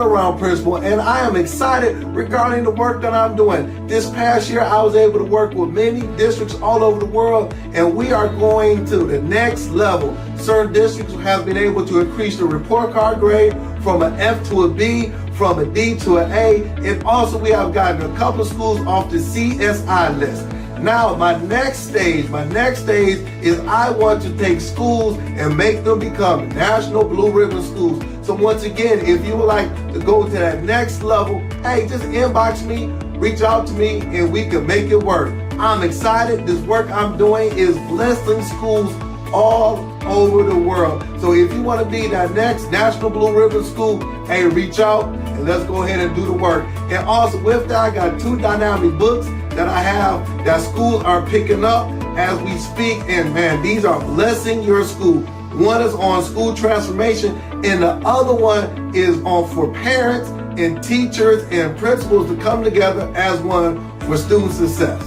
around principal, and I am excited regarding the work that I'm doing. This past year I was able to work with many districts all over the world, and we are going to the next level. Certain districts have been able to increase the report card grade from an F to a B, from a D to an A, and also we have gotten a couple of schools off the CSI list. Now, my next stage is I want to take schools and make them become National Blue Ribbon schools. So once again, if you would like to go to that next level, hey, just inbox me, reach out to me, and we can make it work. I'm excited. This work I'm doing is blessing schools all over the world. So if you want to be that next National Blue Ribbon school, hey, reach out and let's go ahead and do the work. And also with that, I got 2 dynamic books that I have that schools are picking up as we speak, and man, these are blessing your school. One is on school transformation, and the other one is on for parents and teachers and principals to come together as one for student success.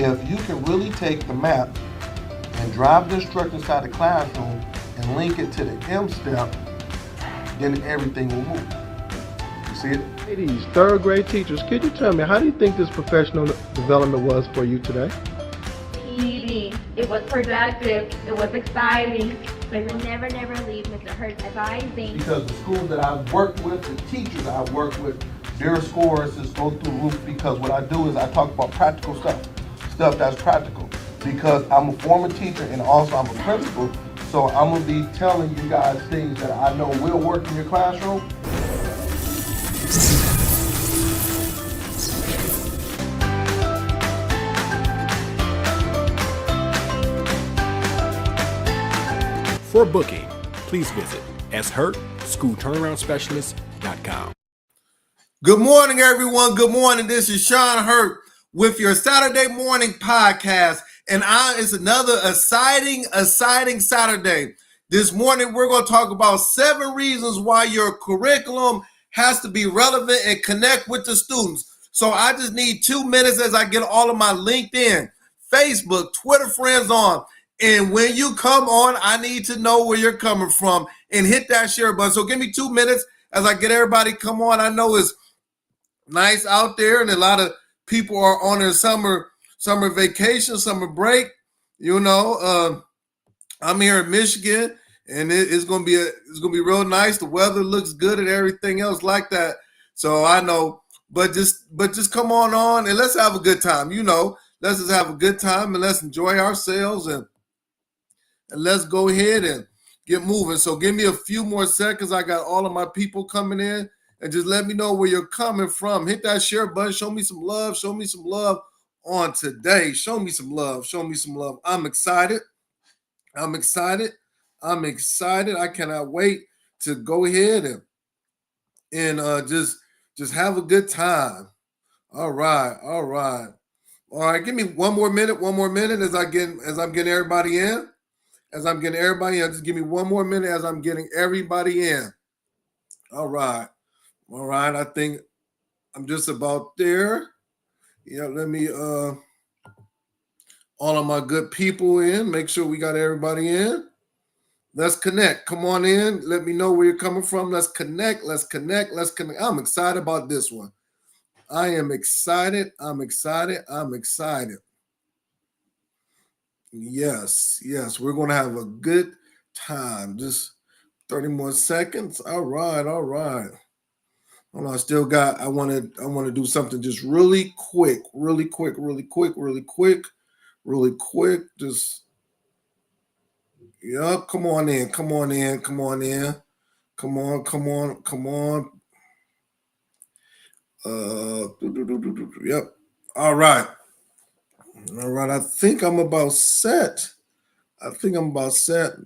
If you can really take the map and drive the instructor inside the classroom and link it to the M step, then everything will move. You see it? Ladies, third grade teachers, could you tell me, how do you think this professional development was for you today? PD. It was productive. It was exciting. They will never leave Mr. Hurt's advising. Because the schools that I've worked with, the teachers I've worked with, their scores just go through the roof, because what I do is I talk about practical stuff that's practical. Because I'm a former teacher and also I'm a principal, so I'm gonna be telling you guys things that I know will work in your classroom. For booking, please visit shurtschoolturnaroundspecialist.com. Good morning, everyone. Good morning. This is Sean Hurt with your Saturday morning podcast, and it's another exciting Saturday. This morning, we're going to talk about 7 reasons why your curriculum has to be relevant and connect with the students. So I just need 2 minutes as I get all of my LinkedIn, Facebook, Twitter friends on. And when you come on, I need to know where you're coming from and hit that share button. So give me 2 minutes as I get everybody come on. I know it's nice out there, and a lot of people are on their summer vacation, summer break. You know, I'm here in Michigan, and it's gonna be real nice. The weather looks good and everything else like that. So I know, but just come on and let's have a good time. You know, let's just have a good time and let's enjoy ourselves and let's go ahead and get moving. So give me a few more seconds. I got all of my people coming in. And just let me know where you're coming from. Hit that share button. Show me some love. Show me some love on today. Show me some love. Show me some love. I'm excited. I cannot wait to go ahead and just have a good time. All right. Give me one more minute as I'm getting everybody in. Just give me one more minute as I'm getting everybody in. All right. I think I'm just about there. Yeah, let me all of my good people in. Make sure we got everybody in. Let's connect. Come on in. Let me know where you're coming from. Let's connect. I'm excited about this one. I am excited. Yes. We're going to have a good time. Just 30 more seconds. All right. Hold on, I want to do something just really quick. Just, yeah, come on in. Come on. Yep. All right. I think I'm about set. Just want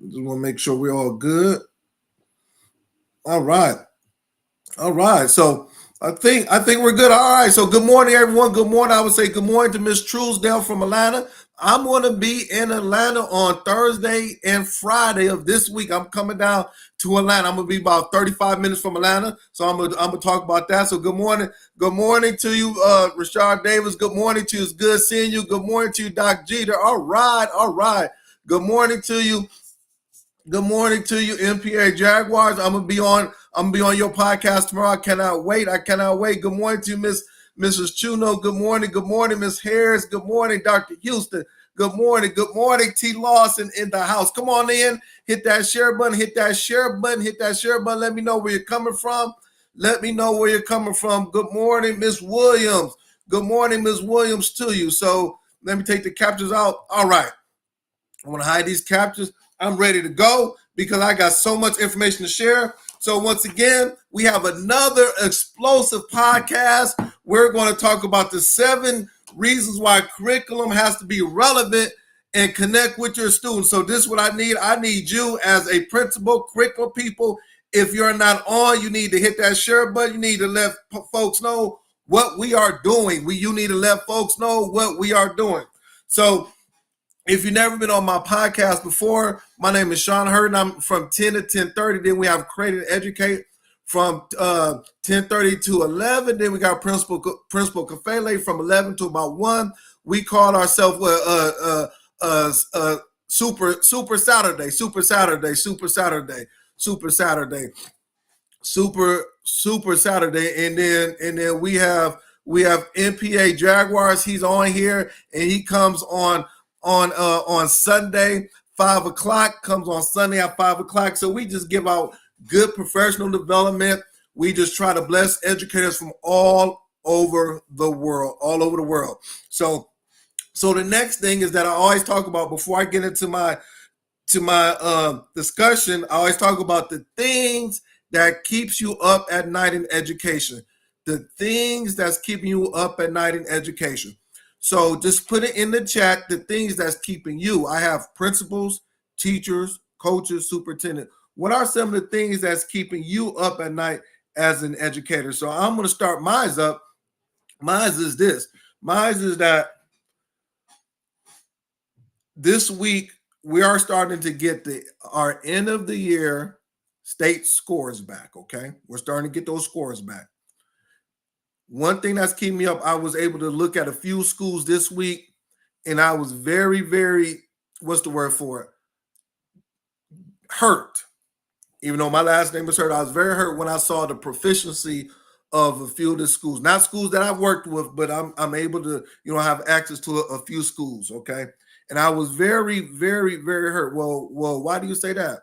to make sure we're all good. All right. So I think we're good. All right. So good morning, everyone. Good morning. I would say good morning to Miss Truesdale from Atlanta. I'm going to be in Atlanta on Thursday and Friday of this week. I'm coming down to Atlanta. I'm going to be about 35 minutes from Atlanta. So I'm going to talk about that. So good morning. Good morning to you, Rashard Davis. Good morning to you. It's good seeing you. Good morning to you, Doc Jeter. All right. All right. Good morning to you. Good morning to you, MPA Jaguars. I'm gonna be on your podcast tomorrow. I cannot wait. Good morning to you, Mrs. Chuno. Good morning, Miss Harris. Good morning, Dr. Houston. Good morning, T. Lawson in the house. Come on in, hit that share button, Let me know where you're coming from. Good morning, Miss Williams. Good morning, Miss Williams, to you. So let me take the captures out. All right. I want to hide these captures. I'm ready to go because I got so much information to share. So once again, we have another explosive podcast. We're going to talk about the 7 reasons why curriculum has to be relevant and connect with your students. So this is what I need. I need you as a principal, curriculum people. If you're not on, you need to hit that share button. You need to let folks know what we are doing. You need to let folks know what we are doing. So if you've never been on my podcast before, my name is Sean Hurd, and I'm from 10 to 10:30. Then we have Create and Educate from 10:30 to 11. Then we got Principal Kafele from 11 to about 1. We call ourselves Super Saturday, and then we have MPA Jaguars. He's on here, and he comes on Sunday, 5 o'clock, comes on Sunday at 5 o'clock. So we just give out good professional development. We just try to bless educators from all over the world. So the next thing is that I always talk about before I get into my discussion. I always talk about the things that keeps you up at night in education. The things that's keeping you up at night in education. So just put it in the chat, the things that's keeping you. I have principals, teachers, coaches, superintendent. What are some of the things that's keeping you up at night as an educator? So I'm going to start mine up. Mine is this. Mine is that this week we are starting to get our end of the year state scores back, okay? We're starting to get those scores back. One thing that's keeping me up, I was able to look at a few schools this week, and I was very, very, what's the word for it? Hurt. Even though my last name is Hurt, I was very hurt when I saw the proficiency of a few of the schools. Not schools that I've worked with, but I'm able to, have access to a few schools, okay? And I was very, very, very hurt. Well, why do you say that?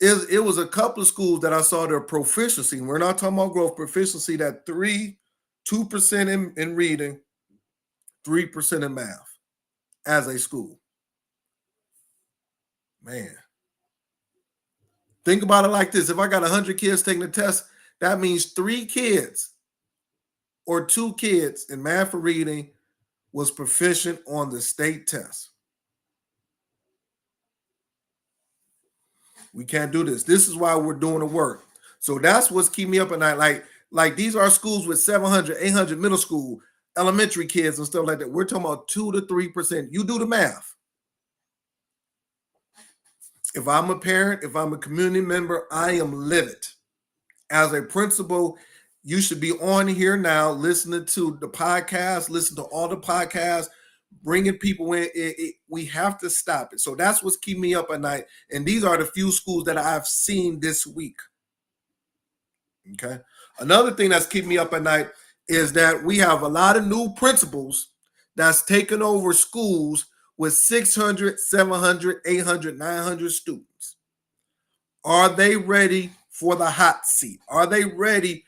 It was a couple of schools that I saw their proficiency. We're not talking about growth, proficiency, that 2% in reading, 3% in math as a school. Man. Think about it like this. If I got 100 kids taking the test, that means 3 kids or 2 kids in math or reading was proficient on the state test. We can't do this. This is why we're doing the work. So that's what's keeping me up at night. Like these are schools with 700, 800 middle school, elementary kids and stuff like that. We're talking about 2 to 3%. You do the math. If I'm a parent, if I'm a community member, I am livid. As a principal, you should be on here now listening to the podcast, listen to all the podcasts, bringing people in. We have to stop it. So that's what's keeping me up at night. And these are the few schools that I've seen this week. Okay. Another thing that's keeping me up at night is that we have a lot of new principals that's taken over schools with 600, 700, 800, 900 students. Are they ready for the hot seat? Are they ready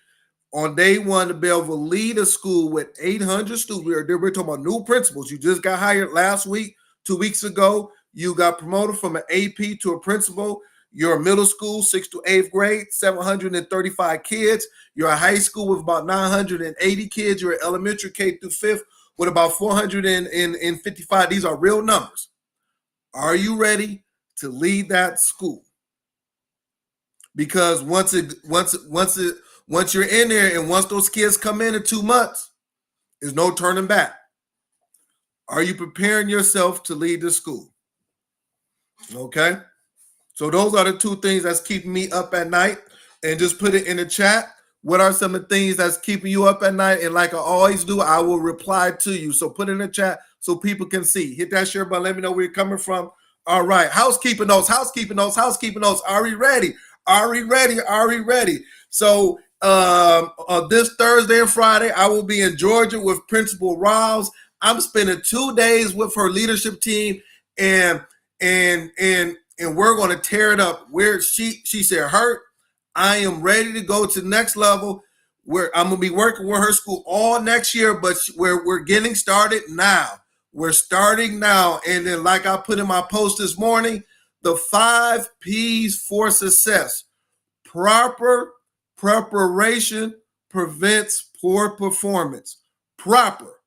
on day one to be able to lead a school with 800 students? We're talking about new principals. You just got hired last week, 2 weeks ago. You got promoted from an AP to a principal. You're a middle school, 6th to 8th grade, 735 kids. You're a high school with about 980 kids. You're an elementary K through 5th with about 455. These are real numbers. Are you ready to lead that school? Because once you're in there and once those kids come in 2 months, there's no turning back. Are you preparing yourself to lead the school? Okay. So those are the two things that's keeping me up at night. And just put it in the chat. What are some of the things that's keeping you up at night? And like I always do, I will reply to you. So put it in the chat so people can see. Hit that share button. Let me know where you're coming from. All right. Housekeeping notes. Are we ready? So this Thursday and Friday, I will be in Georgia with Principal Riles. I'm spending 2 days with her leadership team, and we're going to tear it up. Where she said, Hurt, I am ready to go to the next level. Where I'm going to be working with her school all next year, but we're getting started now. We're starting now. And then, like I put in my post this morning, the 5 P's for success. Proper preparation prevents poor performance. Proper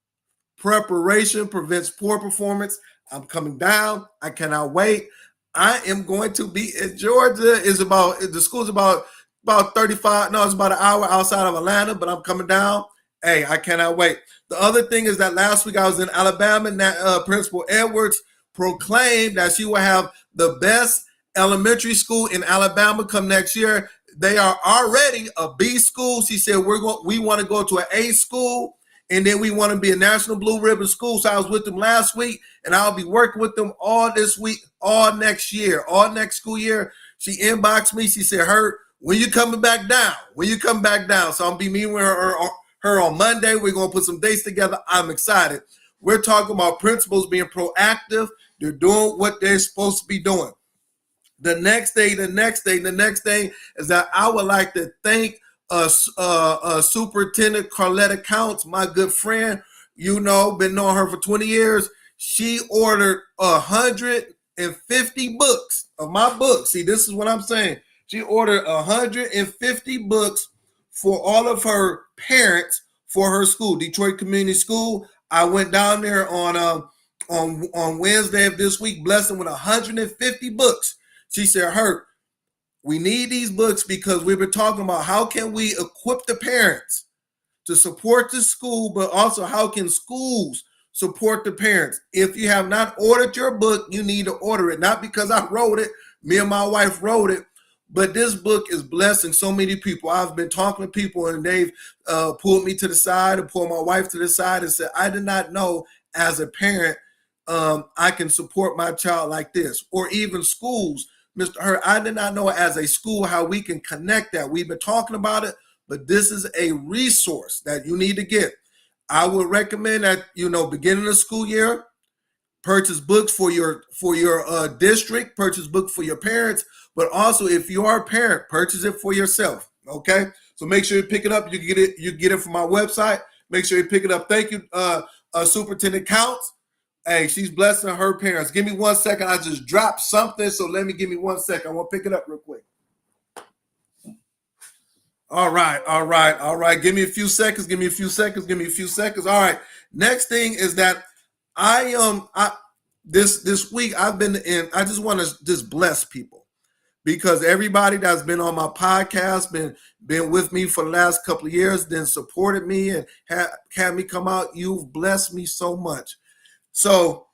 preparation prevents poor performance. I'm coming down. I cannot wait. I am going to be in Georgia. The school's about 35. No, it's about an hour outside of Atlanta, but I'm coming down. Hey, I cannot wait. The other thing is that last week I was in Alabama, and Principal Edwards proclaimed that she will have the best elementary school in Alabama come next year. They are already a B school. She said we want to go to an A school, and then we want to be a National Blue Ribbon school. So I was with them last week, and I'll be working with them all this week, all next year, all next school year. She inboxed me. She said, Hurt, when you coming back down? So I'll be meeting with her on Monday. We're going to put some dates together. I'm excited. We're talking about principals being proactive. They're doing what they're supposed to be doing. The next thing is that I would like to thank Superintendent Carletta Counts, my good friend. Been knowing her for 20 years. She ordered 150 books of my books. See, this is what I'm saying. She ordered 150 books for all of her parents for her school, Detroit Community School. I went down there on Wednesday of this week, blessed them with 150 books. She said, Hurt, we need these books because we've been talking about how can we equip the parents to support the school, but also how can schools support the parents. If you have not ordered your book, you need to order it. Not because I wrote it, me and my wife wrote it, but this book is blessing so many people. I've been talking to people, and they've pulled me to the side and pulled my wife to the side and said, I did not know as a parent I can support my child like this. Or even schools. Mr. Hurt, I did not know as a school how we can connect that. We've been talking about it, but this is a resource that you need to get. I would recommend that, beginning of the school year, purchase books for your district, purchase books for your parents, but also if you are a parent, purchase it for yourself. Okay, so make sure you pick it up. You get it from my website. Make sure you pick it up. Thank you, Superintendent Counts. Hey, she's blessing her parents. Give me 1 second. I just dropped something, so give me 1 second. I want to pick it up real quick. All right. Give me a few seconds. All right. Next thing is that this week I've been in. I just want to just bless people because everybody that's been on my podcast, been with me for the last couple of years, then supported me and had me come out. You've blessed me so much. So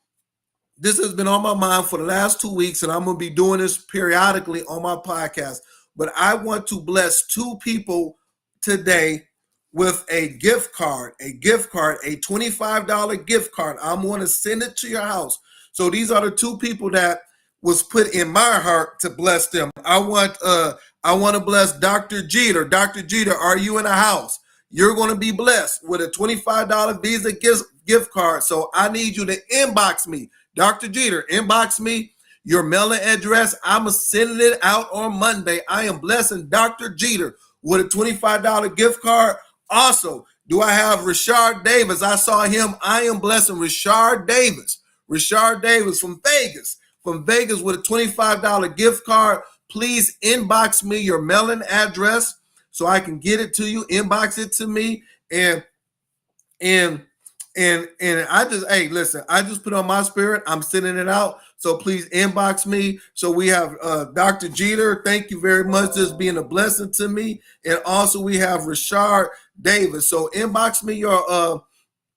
this has been on my mind for the last 2 weeks, and I'm going to be doing this periodically on my podcast. But I want to bless 2 people today with a gift card, a $25 gift card. I'm going to send it to your house. So these are the 2 people that was put in my heart to bless them. I want to bless Dr. Jeter. Dr. Jeter, are you in the house? You're going to be blessed with a $25 Visa gift card. So I need you to inbox me. Dr. Jeter, inbox me your mailing address. I'm sending it out on Monday. I am blessing Dr. Jeter with a $25 gift card. Also, do I have Richard Davis? I saw him. I am blessing Richard Davis from Vegas with a $25 gift card. Please inbox me your mailing address so I can get it to you. Inbox it to me. And I just, hey, listen, I just put on my spirit. I'm sending it out. So please inbox me. So we have Dr. Jeter. Thank you very much. This being a blessing to me. And also we have Richard Davis. So inbox me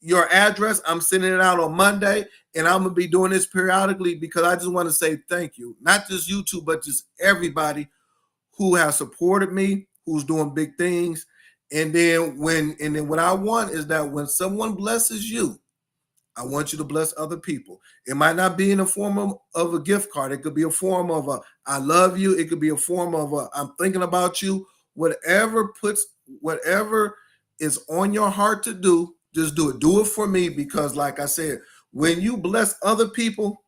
your address. I'm sending it out on Monday, and I'm going to be doing this periodically because I just want to say thank you. Not just you two, but just everybody who has supported me, who's doing big things. And then what I want is that when someone blesses you, I want you to bless other people. It might not be in the form of a gift card. It could be a form of a I love you. It could be a form of a I'm thinking about you. Whatever is on your heart to do, just do it. Do it for me because, like I said, when you bless other people,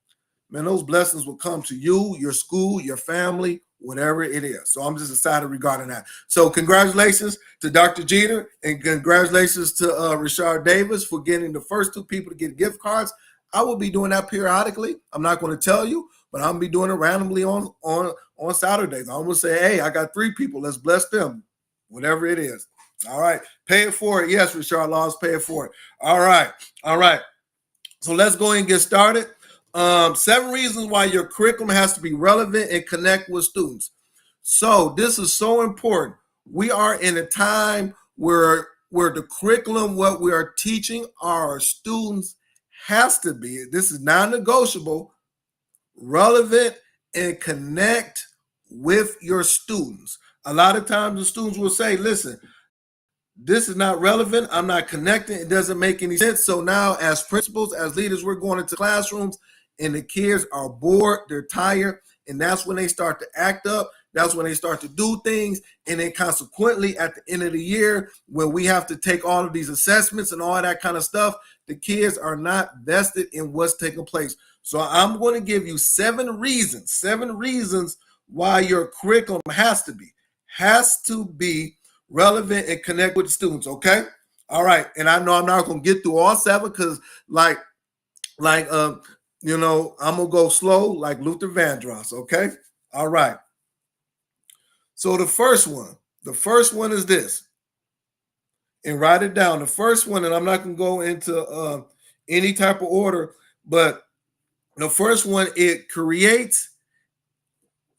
man, those blessings will come to you, your school, your family, whatever it is. So I'm just excited regarding that. So congratulations to Dr. Jeter and congratulations to Richard Davis for getting the first two people to get gift cards. I will be doing that periodically. I'm not going to tell you, but I'm going to be doing it randomly on Saturdays. I'm going to say, hey, I got 3 people. Let's bless them, whatever it is. All right. Pay it forward. Yes, Richard Laws, pay it forward. All right. So let's go ahead and get started. 7 reasons why your curriculum has to be relevant and connect with students. So this is so important. We are in a time where the curriculum, what we are teaching our students has to be, this is non-negotiable, relevant and connect with your students. A lot of times the students will say, listen, this is not relevant. I'm not connecting. It doesn't make any sense. So now as principals, as leaders, we're going into classrooms and the kids are bored, they're tired, and that's when they start to act up. That's when they start to do things. And then consequently, at the end of the year, when we have to take all of these assessments and all that kind of stuff, the kids are not vested in what's taking place. So I'm going to give you 7 reasons why your curriculum has to be relevant and connect with the students, okay? All right, and I know I'm not going to get through all 7 because I'm going to go slow like Luther Vandross, okay? All right. So the first one is this, and write it down. The first one, and I'm not going to go into any type of order, but the first one, it creates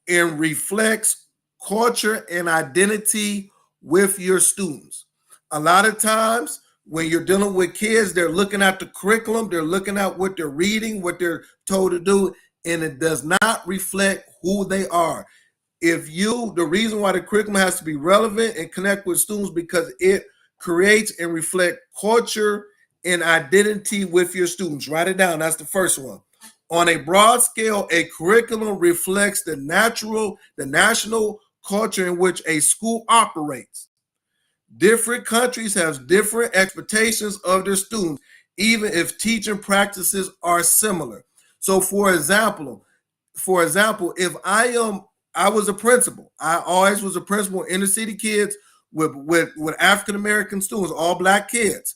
and reflects culture and identity with your students. A lot of times when you're dealing with kids, they're looking at the curriculum, they're looking at what they're reading, what they're told to do, and it does not reflect who they are. The reason why the curriculum has to be relevant and connect with students because it creates and reflect culture and identity with your students. Write it down. That's the first one. On a broad scale, a curriculum reflects the national culture in which a school operates. Different countries have different expectations of their students, even if teaching practices are similar. So for example, if I was a principal, I always was a principal, inner city kids with African-American students, all Black kids.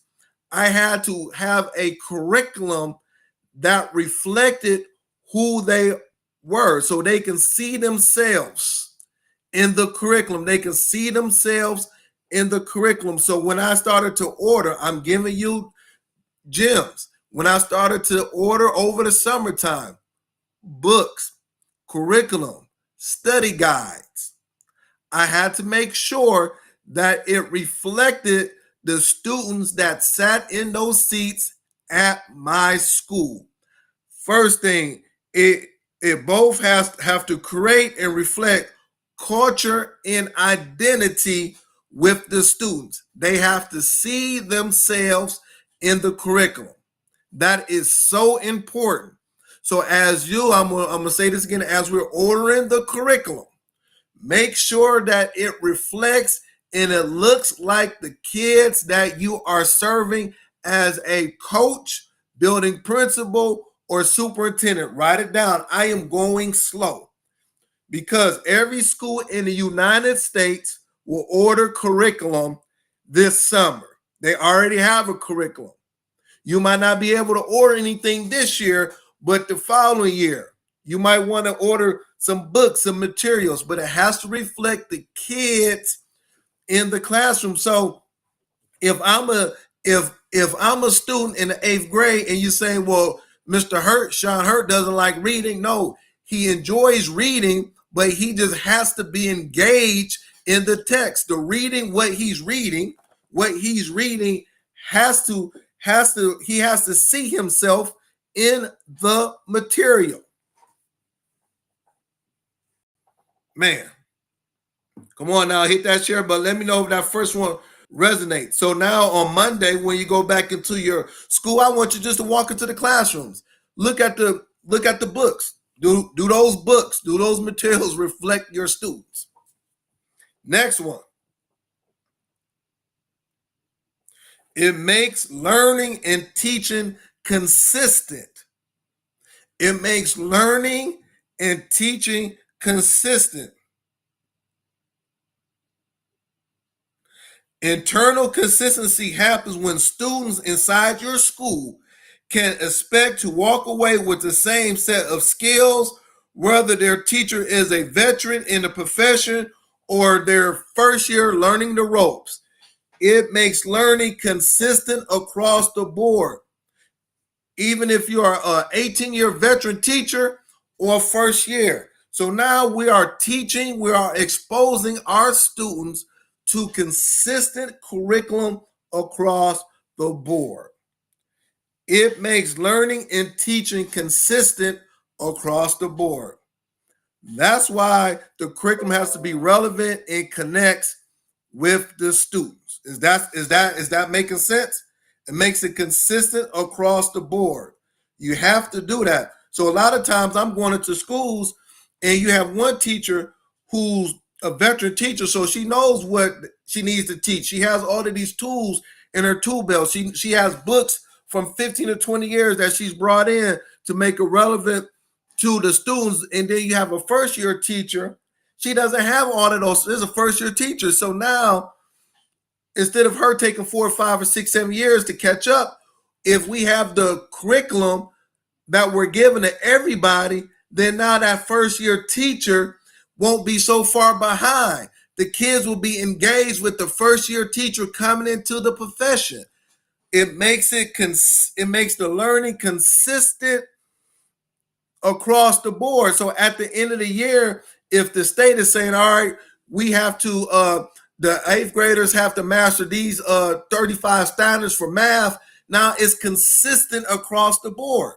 I had to have a curriculum that reflected who they were so they can see themselves in the curriculum. So when I started to order, I'm giving you gems. When I started to order over the summertime, books, curriculum, study guides, I had to make sure that it reflected the students that sat in those seats at my school. First thing, it both have to create and reflect culture and identity with the students. They have to see themselves in the curriculum. That is so important. So I'm gonna say this again, as we're ordering the curriculum, make sure that it reflects and it looks like the kids that you are serving as a coach, building principal, or superintendent. Write it down. I am going slow because every school in the United States will order curriculum this summer. They already have a curriculum. You might not be able to order anything this year, but the following year, you might want to order some books, some materials, but it has to reflect the kids in the classroom. So if I'm a student in the 8th grade and you say, well, Mr. Sean Hurt doesn't like reading. No, he enjoys reading, but he just has to be engaged in the text. The reading, what he's reading has has to see himself in the material. Man, come on now, hit that share button. Let me know if that first one resonates. So now on Monday, when you go back into your school, I want you just to walk into the classrooms. Look at the books. Do those books, do those materials reflect your students? Next one. It makes learning and teaching consistent. It makes learning and teaching consistent. Internal consistency happens when students inside your school can expect to walk away with the same set of skills, whether their teacher is a veteran in the profession or their first year learning the ropes. It makes learning consistent across the board. Even if you are an 18-year veteran teacher or first year. So now we are teaching, we are exposing our students to consistent curriculum across the board. It makes learning and teaching consistent across the board. That's why the curriculum has to be relevant and connects with the students. Is that making sense? It makes it consistent across the board. You have to do that. So a lot of times I'm going into schools and you have one teacher who's a veteran teacher, so she knows what she needs to teach. She has all of these tools in her tool belt. She has books from 15 to 20 years that she's brought in to make it relevant to the students. And then you have a first year teacher. She doesn't have all of those. There's a first year teacher. So now, instead of her taking 4 or 5 or 6, 7 years to catch up, if we have the curriculum that we're giving to everybody, then now that first year teacher won't be so far behind. The kids will be engaged with the first year teacher coming into the profession. It makes the learning consistent across the board. So at the end of the year, if the state is saying, all right, we have to the 8th graders have to master these 35 standards for math, now it's consistent across the board.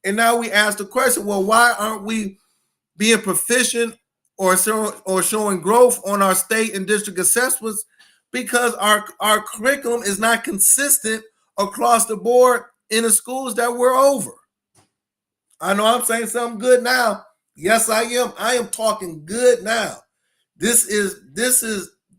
And now we ask the question, well, why aren't we being proficient or showing growth on our state and district assessments? Because our curriculum is not consistent across the board in the schools that we're over. I know I'm saying something good now. Yes, I am. I am talking good now. This is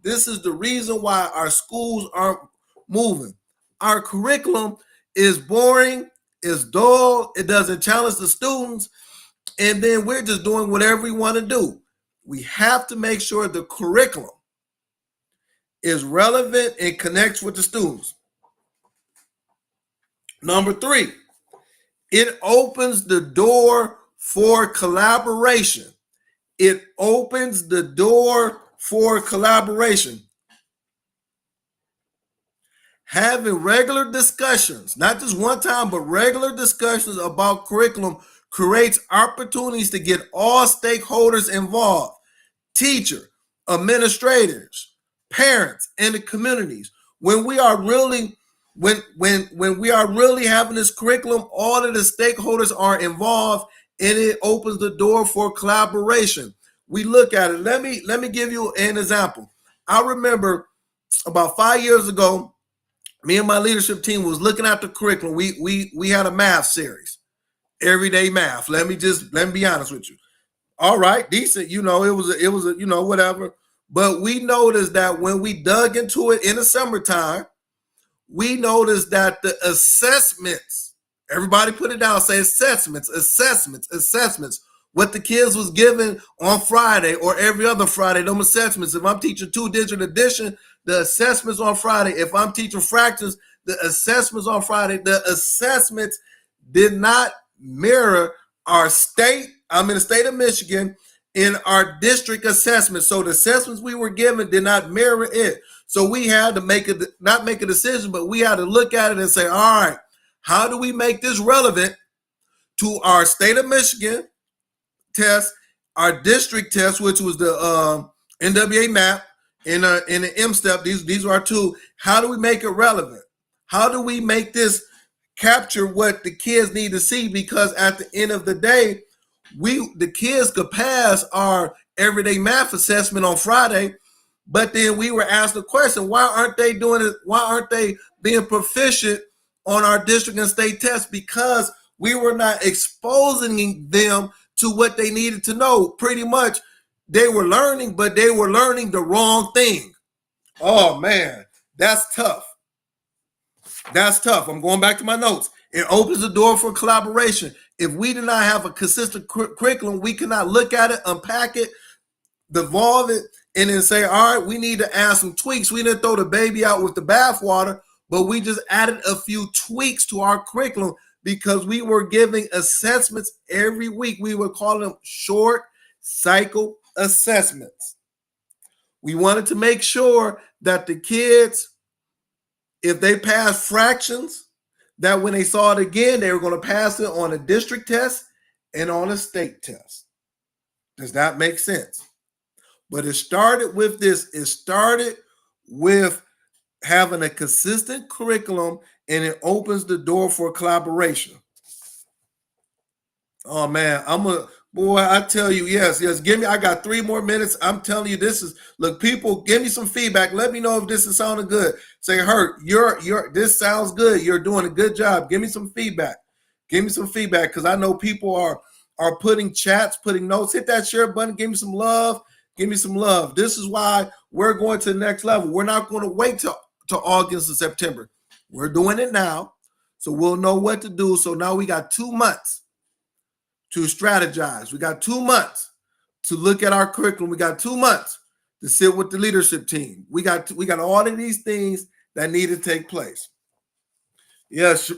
the reason why our schools aren't moving. Our curriculum is boring, is dull, it doesn't challenge the students, and then we're just doing whatever we want to do. We have to make sure the curriculum is relevant and connects with the students. Number 3, it opens the door for collaboration. It opens the door for collaboration. Having regular discussions, not just one time, but regular discussions about curriculum creates opportunities to get all stakeholders involved: teacher, administrators, parents, and the communities. When we are really having this curriculum, all of the stakeholders are involved, and it opens the door for collaboration. We look at it. Let me give you an example. I remember about 5 years ago, me and my leadership team was looking at the curriculum. We had a math series, everyday math. Let me be honest with you. All right, decent. It was whatever. But we noticed that when we dug into it in the summertime, we noticed that the assessments, everybody put it down, say assessments. What the kids was given on Friday or every other Friday, them assessments. If I'm teaching 2-digit addition, the assessments on Friday. If I'm teaching fractions, the assessments on Friday. The assessments did not mirror our state. I'm in the state of Michigan, in our district assessment. So the assessments we were given did not mirror it. So we had to not make a decision, but we had to look at it and say, all right, how do we make this relevant to our state of Michigan test, our district test, which was the NWA map, and the M-STEP? These are our two. How do we make it relevant? How do we make this capture what the kids need to see? Because at the end of the day, the kids could pass our everyday math assessment on Friday, but then we were asked the question, why aren't they doing it? Why aren't they being proficient on our district and state tests? Because we were not exposing them to what they needed to know. Pretty much they were learning, but they were learning the wrong thing. Oh man, that's tough. That's tough. I'm going back to my notes. It opens the door for collaboration. If we do not have a consistent curriculum, we cannot look at it, unpack it, devolve it, and then say, all right, we need to add some tweaks. We didn't throw the baby out with the bathwater, but we just added a few tweaks to our curriculum because we were giving assessments every week. We would call them short cycle assessments. We wanted to make sure that the kids, if they passed fractions, that when they saw it again, they were going to pass it on a district test and on a state test. Does that make sense? But it started with this. It started with having a consistent curriculum, and it opens the door for collaboration. Oh man, I tell you, yes. I got 3 more minutes. I'm telling you, look, people, give me some feedback. Let me know if this is sounding good. Say, Hurt, this sounds good. You're doing a good job. Give me some feedback. Give me some feedback, because I know people are putting chats, putting notes. Hit that share button. Give me some love. Give me some love. This is why we're going to the next level. We're not going to wait till August and September. We're doing it now, so we'll know what to do. So now we got 2 months to strategize. We got 2 months to look at our curriculum. We got 2 months to sit with the leadership team. We got all of these things that need to take place. Yes,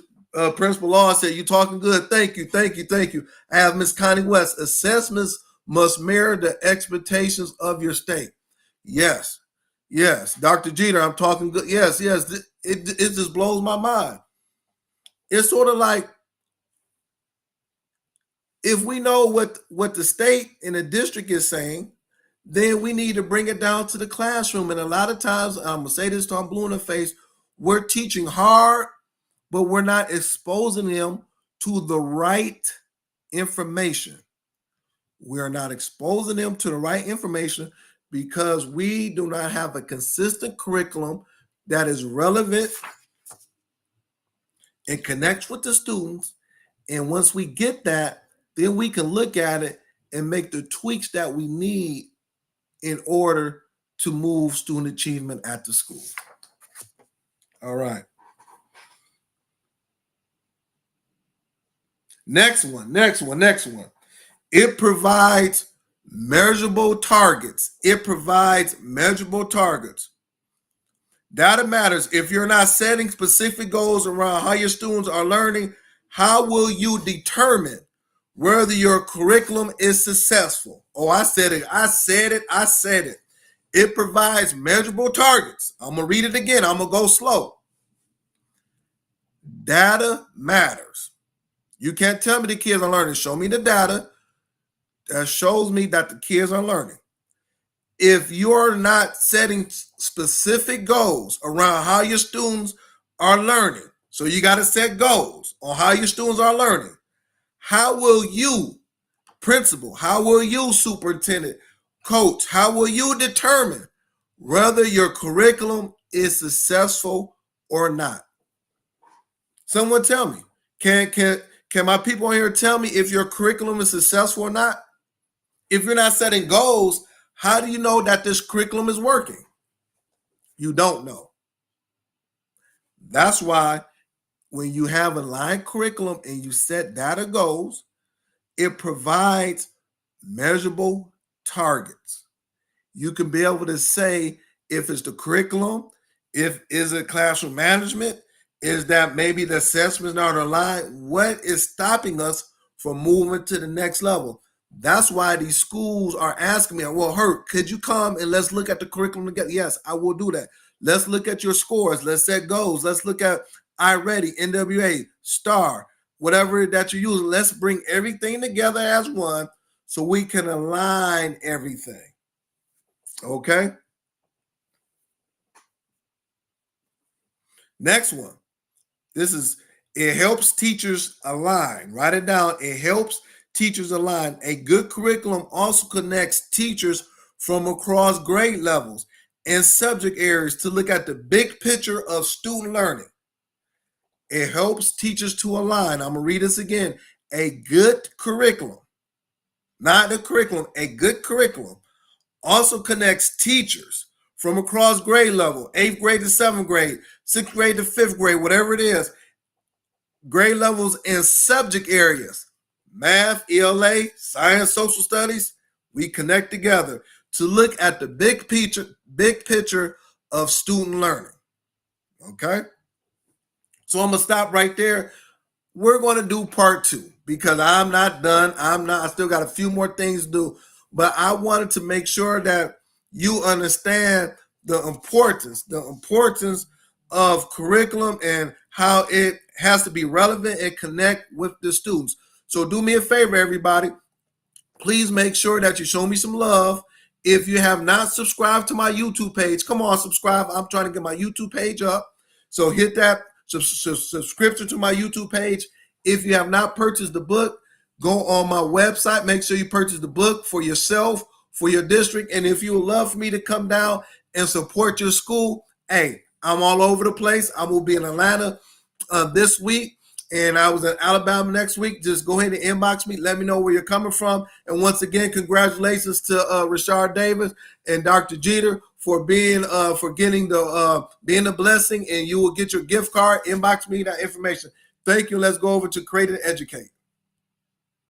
Principal Law said, you're talking good. Thank you. I have Miss Connie West. Assessments must mirror the expectations of your state. Yes. Dr. Jeter, I'm talking good. Yes. It just blows my mind. It's sort of like, if we know what the state and the district is saying, then we need to bring it down to the classroom. And a lot of times, I'm going to say this till I'm blue in the face, we're teaching hard, but we're not exposing them to the right information. We're not exposing them to the right information because we do not have a consistent curriculum that is relevant and connects with the students. And once we get that, then we can look at it and make the tweaks that we need in order to move student achievement at the school. All right. Next one. It provides measurable targets. Data matters. If you're not setting specific goals around how your students are learning, how will you determine whether your curriculum is successful? Oh, I said it. It provides measurable targets. I'm going to read it again. I'm going to go slow. Data matters. You can't tell me the kids are learning. Show me the data that shows me that the kids are learning. If you're not setting specific goals around how your students are learning, so you got to set goals on how your students are learning. How will you, principal, how will you, superintendent, coach, how will you determine whether your curriculum is successful or not? Someone tell me. Can my people on here tell me if your curriculum is successful or not? If you're not setting goals, how do you know that this curriculum is working? You don't know. That's why when you have a line curriculum and you set data goals, it provides measurable targets. You can be able to say if it's the curriculum, if is it classroom management, is that maybe the assessments not aligned? What is stopping us from moving to the next level? That's why these schools are asking me, well, Hurt, could you come and let's look at the curriculum together? Yes, I will do that. Let's look at your scores. Let's set goals. Let's look at iReady, NWA, STAR, whatever that you're using. Let's bring everything together as one so we can align everything. Okay? Next one. It helps teachers align. Write it down. It helps teachers align. A good curriculum also connects teachers from across grade levels and subject areas to look at the big picture of student learning. It helps teachers to align. I'm going to read this again. A good curriculum, not the curriculum, a good curriculum also connects teachers from across grade level, 8th grade to 7th grade, 6th grade to 5th grade, whatever it is, grade levels and subject areas, math, ELA, science, social studies. We connect together to look at the big picture of student learning. Okay? So I'm going to stop right there. We're going to do part 2 because I'm not done. I still got a few more things to do, but I wanted to make sure that you understand the importance of curriculum and how it has to be relevant and connect with the students. So do me a favor, everybody. Please make sure that you show me some love. If you have not subscribed to my YouTube page, come on, subscribe. I'm trying to get my YouTube page up. So hit that subscription to my YouTube page. If you have not purchased the book, go on my website. Make sure you purchase the book for yourself, for your district. And if you would love for me to come down and support your school, hey, I'm all over the place. I will be in Atlanta this week, and I was in Alabama next week. Just go ahead and inbox me. Let me know where you're coming from. And once again, congratulations to Rashard Davis and Dr. Jeter for being being a blessing. And you will get your gift card. Inbox me that information. Thank you. Let's go over to Create and Educate.